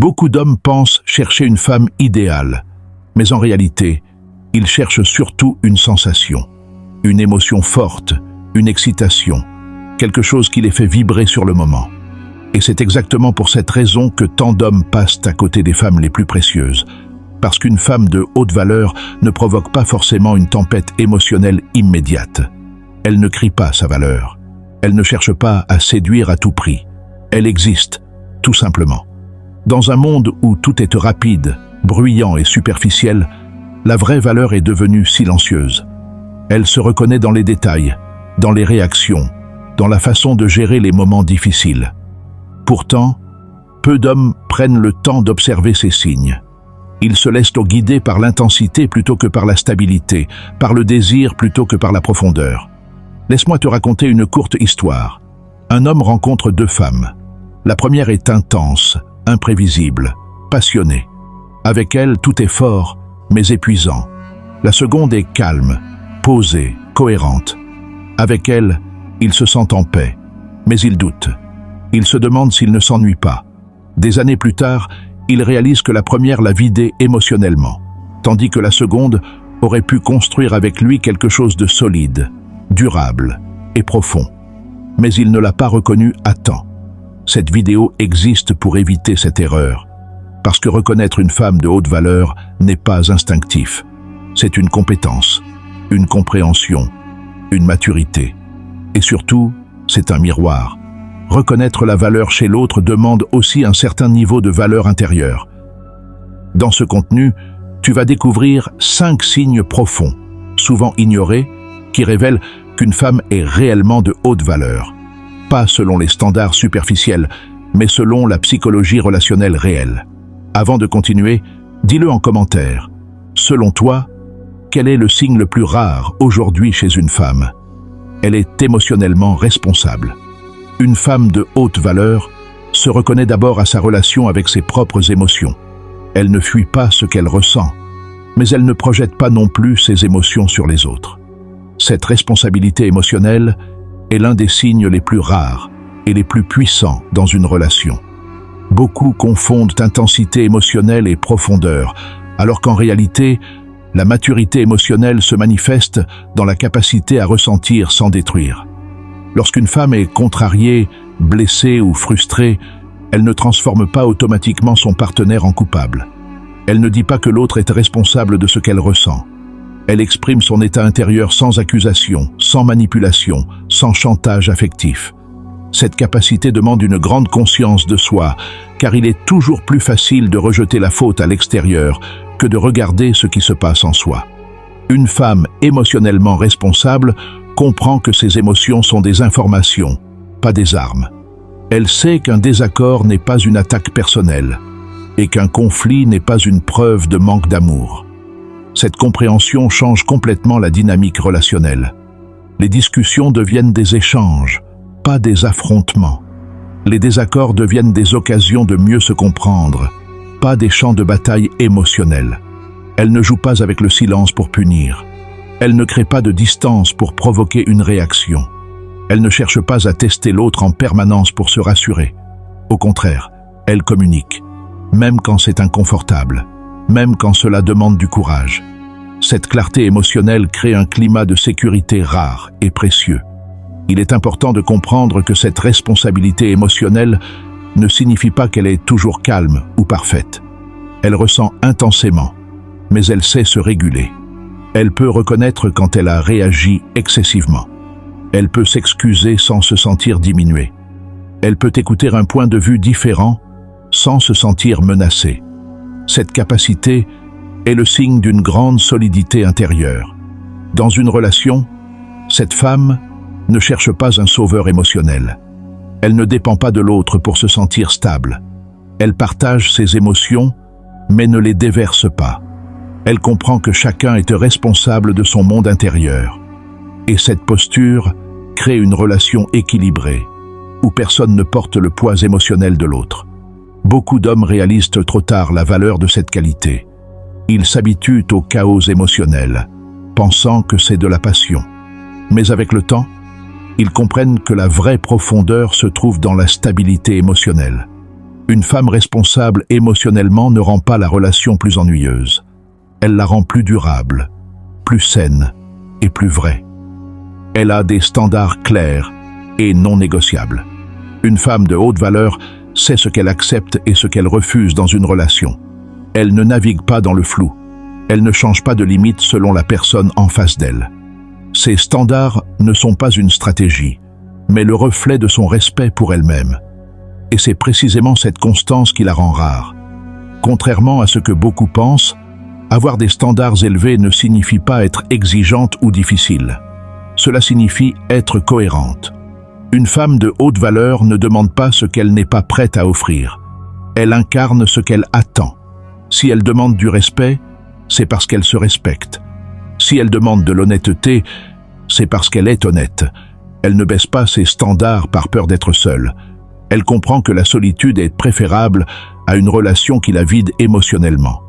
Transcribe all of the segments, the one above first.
Beaucoup d'hommes pensent chercher une femme idéale, mais en réalité, ils cherchent surtout une sensation, une émotion forte, une excitation, quelque chose qui les fait vibrer sur le moment. Et c'est exactement pour cette raison que tant d'hommes passent à côté des femmes les plus précieuses, parce qu'une femme de haute valeur ne provoque pas forcément une tempête émotionnelle immédiate. Elle ne crie pas sa valeur. Elle ne cherche pas à séduire à tout prix. Elle existe, tout simplement. Dans un monde où tout est rapide, bruyant et superficiel, la vraie valeur est devenue silencieuse. Elle se reconnaît dans les détails, dans les réactions, dans la façon de gérer les moments difficiles. Pourtant, peu d'hommes prennent le temps d'observer ces signes. Ils se laissent guider par l'intensité plutôt que par la stabilité, par le désir plutôt que par la profondeur. Laisse-moi te raconter une courte histoire. Un homme rencontre deux femmes. La première est intense, imprévisible, passionnée. Avec elle, tout est fort, mais épuisant. La seconde est calme, posée, cohérente. Avec elle, il se sent en paix, mais il doute. Il se demande s'il ne s'ennuie pas. Des années plus tard, il réalise que la première l'a vidé émotionnellement, tandis que la seconde aurait pu construire avec lui quelque chose de solide, durable et profond. Mais il ne l'a pas reconnu à temps. Cette vidéo existe pour éviter cette erreur, parce que reconnaître une femme de haute valeur n'est pas instinctif. C'est une compétence, une compréhension, une maturité. Et surtout, c'est un miroir. Reconnaître la valeur chez l'autre demande aussi un certain niveau de valeur intérieure. Dans ce contenu, tu vas découvrir 5 signes profonds, souvent ignorés, qui révèlent qu'une femme est réellement de haute valeur. Pas selon les standards superficiels, mais selon la psychologie relationnelle réelle. Avant de continuer, dis-le en commentaire. Selon toi, quel est le signe le plus rare aujourd'hui chez une femme? Elle est émotionnellement responsable. Une femme de haute valeur se reconnaît d'abord à sa relation avec ses propres émotions. Elle ne fuit pas ce qu'elle ressent, mais elle ne projette pas non plus ses émotions sur les autres. Cette responsabilité émotionnelle est l'un des signes les plus rares et les plus puissants dans une relation. Beaucoup confondent intensité émotionnelle et profondeur, alors qu'en réalité, la maturité émotionnelle se manifeste dans la capacité à ressentir sans détruire. Lorsqu'une femme est contrariée, blessée ou frustrée, elle ne transforme pas automatiquement son partenaire en coupable. Elle ne dit pas que l'autre est responsable de ce qu'elle ressent. Elle exprime son état intérieur sans accusation, sans manipulation, sans chantage affectif. Cette capacité demande une grande conscience de soi, car il est toujours plus facile de rejeter la faute à l'extérieur que de regarder ce qui se passe en soi. Une femme émotionnellement responsable comprend que ses émotions sont des informations, pas des armes. Elle sait qu'un désaccord n'est pas une attaque personnelle et qu'un conflit n'est pas une preuve de manque d'amour. Cette compréhension change complètement la dynamique relationnelle. Les discussions deviennent des échanges, pas des affrontements. Les désaccords deviennent des occasions de mieux se comprendre, pas des champs de bataille émotionnels. Elle ne joue pas avec le silence pour punir. Elle ne crée pas de distance pour provoquer une réaction. Elle ne cherche pas à tester l'autre en permanence pour se rassurer. Au contraire, elle communique, même quand c'est inconfortable, même quand cela demande du courage. Cette clarté émotionnelle crée un climat de sécurité rare et précieux. Il est important de comprendre que cette responsabilité émotionnelle ne signifie pas qu'elle est toujours calme ou parfaite. Elle ressent intensément, mais elle sait se réguler. Elle peut reconnaître quand elle a réagi excessivement. Elle peut s'excuser sans se sentir diminuée. Elle peut écouter un point de vue différent sans se sentir menacée. Cette capacité est le signe d'une grande solidité intérieure. Dans une relation, cette femme ne cherche pas un sauveur émotionnel. Elle ne dépend pas de l'autre pour se sentir stable. Elle partage ses émotions, mais ne les déverse pas. Elle comprend que chacun est responsable de son monde intérieur. Et cette posture crée une relation équilibrée, où personne ne porte le poids émotionnel de l'autre. Beaucoup d'hommes réalisent trop tard la valeur de cette qualité. Ils s'habituent au chaos émotionnel, pensant que c'est de la passion. Mais avec le temps, ils comprennent que la vraie profondeur se trouve dans la stabilité émotionnelle. Une femme responsable émotionnellement ne rend pas la relation plus ennuyeuse. Elle la rend plus durable, plus saine et plus vraie. Elle a des standards clairs et non négociables. Une femme de haute valeur sait ce qu'elle accepte et ce qu'elle refuse dans une relation. Elle ne navigue pas dans le flou. Elle ne change pas de limite selon la personne en face d'elle. Ses standards ne sont pas une stratégie, mais le reflet de son respect pour elle-même. Et c'est précisément cette constance qui la rend rare. Contrairement à ce que beaucoup pensent, avoir des standards élevés ne signifie pas être exigeante ou difficile. Cela signifie être cohérente. Une femme de haute valeur ne demande pas ce qu'elle n'est pas prête à offrir. Elle incarne ce qu'elle attend. Si elle demande du respect, c'est parce qu'elle se respecte. Si elle demande de l'honnêteté, c'est parce qu'elle est honnête. Elle ne baisse pas ses standards par peur d'être seule. Elle comprend que la solitude est préférable à une relation qui la vide émotionnellement.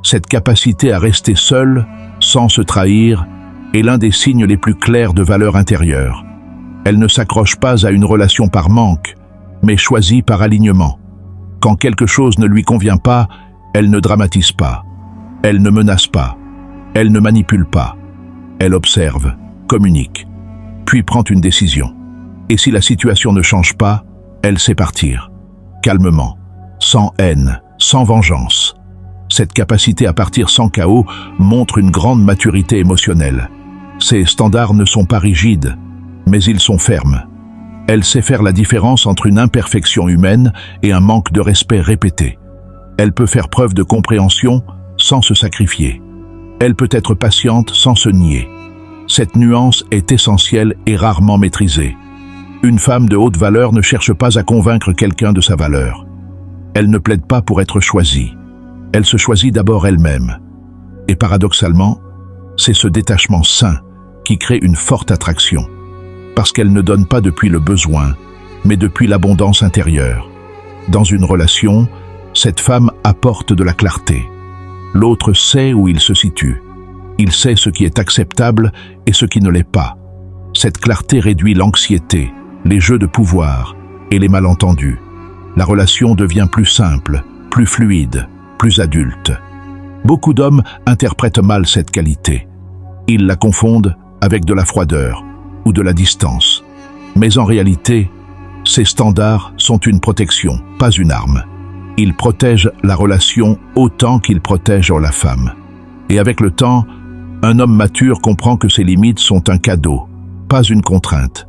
Cette capacité à rester seule, sans se trahir, est l'un des signes les plus clairs de valeur intérieure. Elle ne s'accroche pas à une relation par manque, mais choisit par alignement. Quand quelque chose ne lui convient pas, elle ne dramatise pas. Elle ne menace pas. Elle ne manipule pas. Elle observe, communique, puis prend une décision. Et si la situation ne change pas, elle sait partir, calmement, sans haine, sans vengeance. Cette capacité à partir sans chaos montre une grande maturité émotionnelle. Ses standards ne sont pas rigides, mais ils sont fermes. Elle sait faire la différence entre une imperfection humaine et un manque de respect répété. Elle peut faire preuve de compréhension sans se sacrifier. Elle peut être patiente sans se nier. Cette nuance est essentielle et rarement maîtrisée. Une femme de haute valeur ne cherche pas à convaincre quelqu'un de sa valeur. Elle ne plaide pas pour être choisie. Elle se choisit d'abord elle-même. Et paradoxalement, c'est ce détachement sain qui crée une forte attraction. Parce qu'elle ne donne pas depuis le besoin, mais depuis l'abondance intérieure. Dans une relation, cette femme apporte de la clarté. L'autre sait où il se situe. Il sait ce qui est acceptable et ce qui ne l'est pas. Cette clarté réduit l'anxiété, les jeux de pouvoir et les malentendus. La relation devient plus simple, plus fluide, plus adulte. Beaucoup d'hommes interprètent mal cette qualité. Ils la confondent avec de la froideur ou de la distance. Mais en réalité, ces standards sont une protection, pas une arme. Ils protègent la relation autant qu'ils protègent la femme. Et avec le temps, un homme mature comprend que ses limites sont un cadeau, pas une contrainte.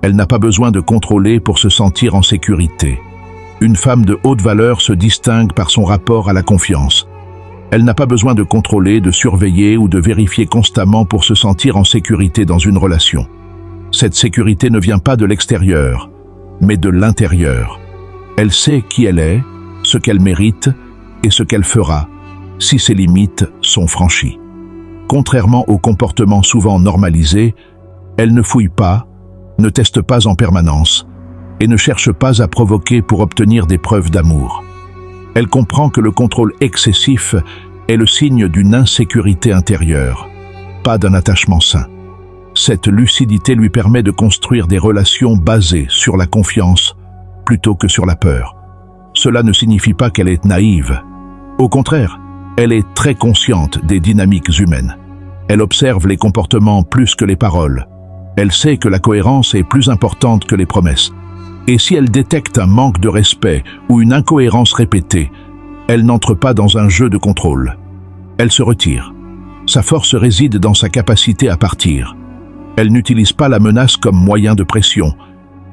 Elle n'a pas besoin de contrôler pour se sentir en sécurité. Une femme de haute valeur se distingue par son rapport à la confiance. Elle n'a pas besoin de contrôler, de surveiller ou de vérifier constamment pour se sentir en sécurité dans une relation. Cette sécurité ne vient pas de l'extérieur, mais de l'intérieur. Elle sait qui elle est, ce qu'elle mérite et ce qu'elle fera si ses limites sont franchies. Contrairement aux comportements souvent normalisés, elle ne fouille pas, ne teste pas en permanence et ne cherche pas à provoquer pour obtenir des preuves d'amour. Elle comprend que le contrôle excessif est le signe d'une insécurité intérieure, pas d'un attachement sain. Cette lucidité lui permet de construire des relations basées sur la confiance plutôt que sur la peur. Cela ne signifie pas qu'elle est naïve. Au contraire, elle est très consciente des dynamiques humaines. Elle observe les comportements plus que les paroles. Elle sait que la cohérence est plus importante que les promesses. Et si elle détecte un manque de respect ou une incohérence répétée, elle n'entre pas dans un jeu de contrôle. Elle se retire. Sa force réside dans sa capacité à partir. Elle n'utilise pas la menace comme moyen de pression,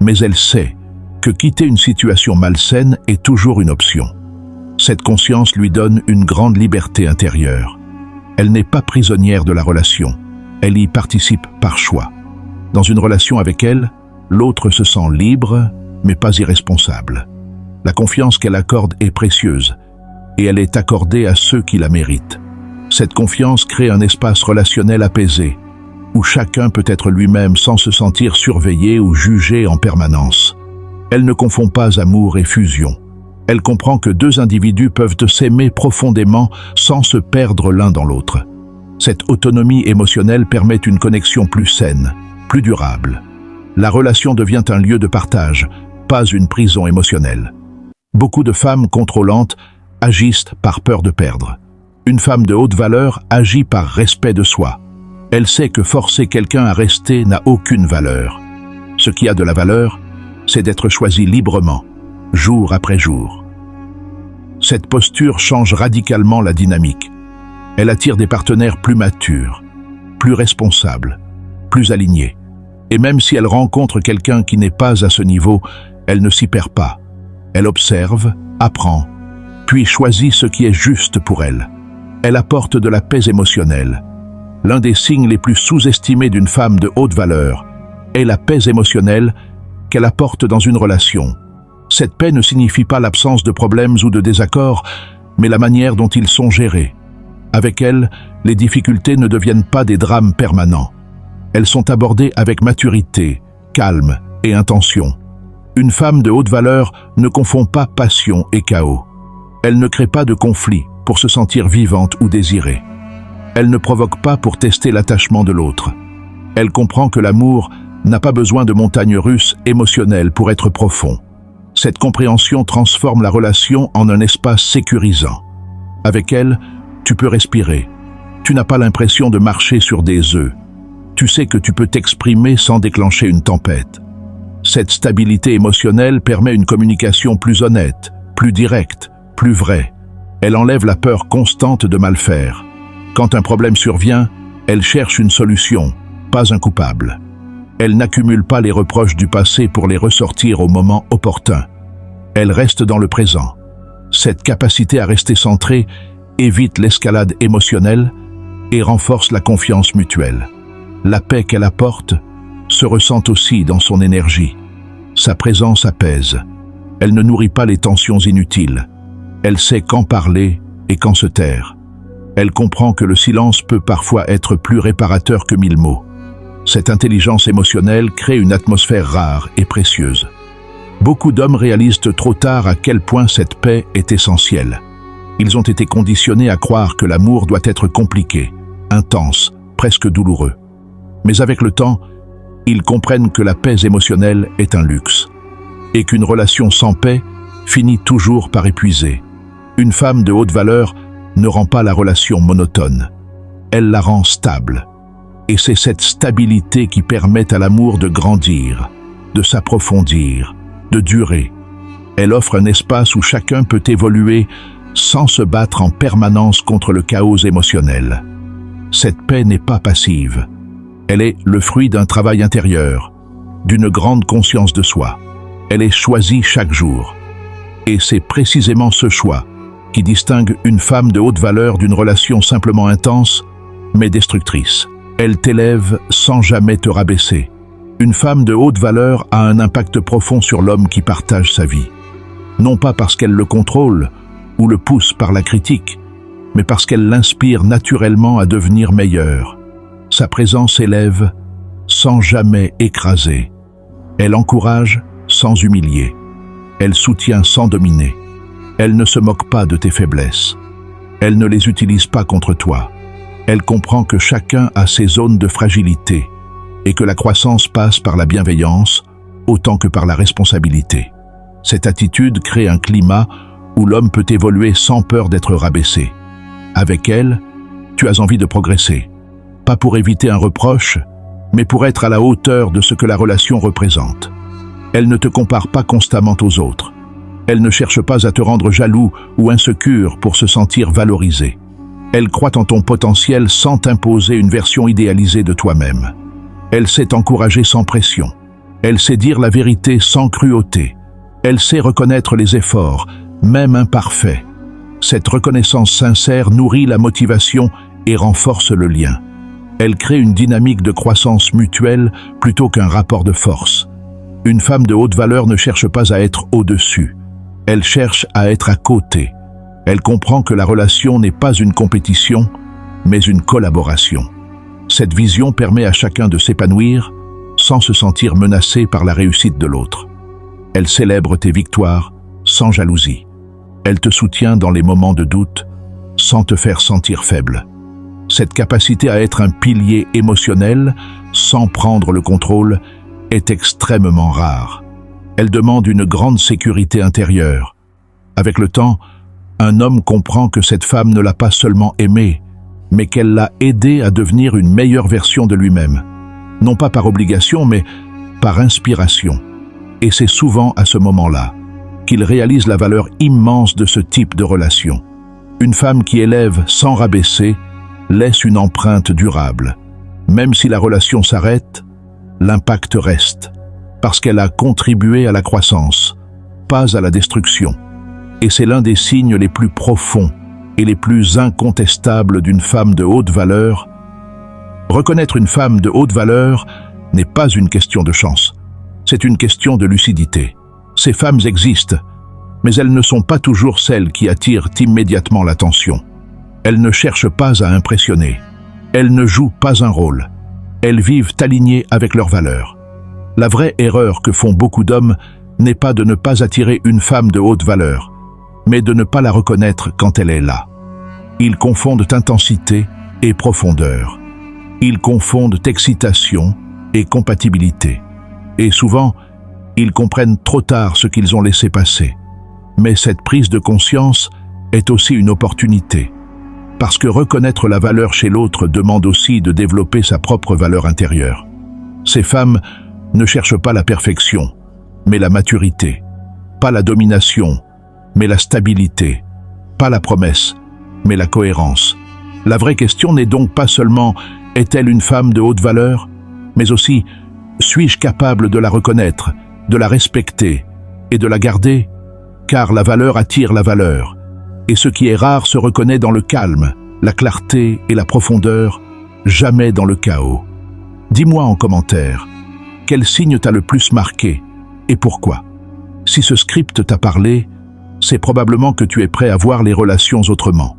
mais elle sait que quitter une situation malsaine est toujours une option. Cette conscience lui donne une grande liberté intérieure. Elle n'est pas prisonnière de la relation, elle y participe par choix. Dans une relation avec elle, l'autre se sent libre, mais pas irresponsable. La confiance qu'elle accorde est précieuse, et elle est accordée à ceux qui la méritent. Cette confiance crée un espace relationnel apaisé, où chacun peut être lui-même sans se sentir surveillé ou jugé en permanence. Elle ne confond pas amour et fusion. Elle comprend que deux individus peuvent s'aimer profondément sans se perdre l'un dans l'autre. Cette autonomie émotionnelle permet une connexion plus saine, plus durable. La relation devient un lieu de partage, pas une prison émotionnelle. Beaucoup de femmes contrôlantes agissent par peur de perdre. Une femme de haute valeur agit par respect de soi. Elle sait que forcer quelqu'un à rester n'a aucune valeur. Ce qui a de la valeur, c'est d'être choisi librement, jour après jour. Cette posture change radicalement la dynamique. Elle attire des partenaires plus matures, plus responsables, plus alignés. Et même si elle rencontre quelqu'un qui n'est pas à ce niveau, elle ne s'y perd pas. Elle observe, apprend, puis choisit ce qui est juste pour elle. Elle apporte de la paix émotionnelle. L'un des signes les plus sous-estimés d'une femme de haute valeur est la paix émotionnelle qu'elle apporte dans une relation. Cette paix ne signifie pas l'absence de problèmes ou de désaccords, mais la manière dont ils sont gérés. Avec elle, les difficultés ne deviennent pas des drames permanents. Elles sont abordées avec maturité, calme et intention. Une femme de haute valeur ne confond pas passion et chaos. Elle ne crée pas de conflit pour se sentir vivante ou désirée. Elle ne provoque pas pour tester l'attachement de l'autre. Elle comprend que l'amour n'a pas besoin de montagnes russes émotionnelles pour être profond. Cette compréhension transforme la relation en un espace sécurisant. Avec elle, tu peux respirer. Tu n'as pas l'impression de marcher sur des œufs. Tu sais que tu peux t'exprimer sans déclencher une tempête. Cette stabilité émotionnelle permet une communication plus honnête, plus directe, plus vraie. Elle enlève la peur constante de mal faire. Quand un problème survient, elle cherche une solution, pas un coupable. Elle n'accumule pas les reproches du passé pour les ressortir au moment opportun. Elle reste dans le présent. Cette capacité à rester centrée évite l'escalade émotionnelle et renforce la confiance mutuelle. La paix qu'elle apporte se ressent aussi dans son énergie. Sa présence apaise. Elle ne nourrit pas les tensions inutiles. Elle sait quand parler et quand se taire. Elle comprend que le silence peut parfois être plus réparateur que 1000 mots. Cette intelligence émotionnelle crée une atmosphère rare et précieuse. Beaucoup d'hommes réalisent trop tard à quel point cette paix est essentielle. Ils ont été conditionnés à croire que l'amour doit être compliqué, intense, presque douloureux. Mais avec le temps, ils comprennent que la paix émotionnelle est un luxe et qu'une relation sans paix finit toujours par épuiser. Une femme de haute valeur ne rend pas la relation monotone. Elle la rend stable. Et c'est cette stabilité qui permet à l'amour de grandir, de s'approfondir, de durer. Elle offre un espace où chacun peut évoluer sans se battre en permanence contre le chaos émotionnel. Cette paix n'est pas passive. Elle est le fruit d'un travail intérieur, d'une grande conscience de soi. Elle est choisie chaque jour. Et c'est précisément ce choix qui distingue une femme de haute valeur d'une relation simplement intense, mais destructrice. Elle t'élève sans jamais te rabaisser. Une femme de haute valeur a un impact profond sur l'homme qui partage sa vie. Non pas parce qu'elle le contrôle ou le pousse par la critique, mais parce qu'elle l'inspire naturellement à devenir meilleur. Sa présence élève sans jamais écraser. Elle encourage sans humilier. Elle soutient sans dominer. Elle ne se moque pas de tes faiblesses. Elle ne les utilise pas contre toi. Elle comprend que chacun a ses zones de fragilité et que la croissance passe par la bienveillance autant que par la responsabilité. Cette attitude crée un climat où l'homme peut évoluer sans peur d'être rabaissé. Avec elle, tu as envie de progresser, pas pour éviter un reproche, mais pour être à la hauteur de ce que la relation représente. Elle ne te compare pas constamment aux autres. Elle ne cherche pas à te rendre jaloux ou insécure pour se sentir valorisé. Elle croit en ton potentiel sans t'imposer une version idéalisée de toi-même. Elle sait t'encourager sans pression. Elle sait dire la vérité sans cruauté. Elle sait reconnaître les efforts, même imparfaits. Cette reconnaissance sincère nourrit la motivation et renforce le lien. Elle crée une dynamique de croissance mutuelle plutôt qu'un rapport de force. Une femme de haute valeur ne cherche pas à être au-dessus. Elle cherche à être à côté. Elle comprend que la relation n'est pas une compétition, mais une collaboration. Cette vision permet à chacun de s'épanouir sans se sentir menacé par la réussite de l'autre. Elle célèbre tes victoires sans jalousie. Elle te soutient dans les moments de doute sans te faire sentir faible. Cette capacité à être un pilier émotionnel sans prendre le contrôle est extrêmement rare. Elle demande une grande sécurité intérieure, Avec le temps, un homme comprend que cette femme ne l'a pas seulement aimé, mais qu'elle l'a aidé à devenir une meilleure version de lui-même. Non pas par obligation, mais par inspiration. Et c'est souvent à ce moment-là qu'il réalise la valeur immense de ce type de relation. Une femme qui élève sans rabaisser laisse une empreinte durable. Même si la relation s'arrête, l'impact reste, parce qu'elle a contribué à la croissance, pas à la destruction. Et c'est l'un des signes les plus profonds et les plus incontestables d'une femme de haute valeur. Reconnaître une femme de haute valeur n'est pas une question de chance, c'est une question de lucidité. Ces femmes existent, mais elles ne sont pas toujours celles qui attirent immédiatement l'attention. Elles ne cherchent pas à impressionner. Elles ne jouent pas un rôle. Elles vivent alignées avec leurs valeurs. La vraie erreur que font beaucoup d'hommes n'est pas de ne pas attirer une femme de haute valeur, mais de ne pas la reconnaître quand elle est là. Ils confondent intensité et profondeur. Ils confondent excitation et compatibilité. Et souvent, ils comprennent trop tard ce qu'ils ont laissé passer. Mais cette prise de conscience est aussi une opportunité. Parce que reconnaître la valeur chez l'autre demande aussi de développer sa propre valeur intérieure. Ces femmes ne cherchent pas la perfection, mais la maturité. Pas la domination, mais la stabilité. Pas la promesse, mais la cohérence. La vraie question n'est donc pas seulement « est-elle une femme de haute valeur ?», mais aussi « suis-je capable de la reconnaître, de la respecter et de la garder ?» Car la valeur attire la valeur, et ce qui est rare se reconnaît dans le calme, la clarté et la profondeur, jamais dans le chaos. Dis-moi en commentaire, quel signe t'a le plus marqué et pourquoi? Si ce script t'a parlé, c'est probablement que tu es prêt à voir les relations autrement.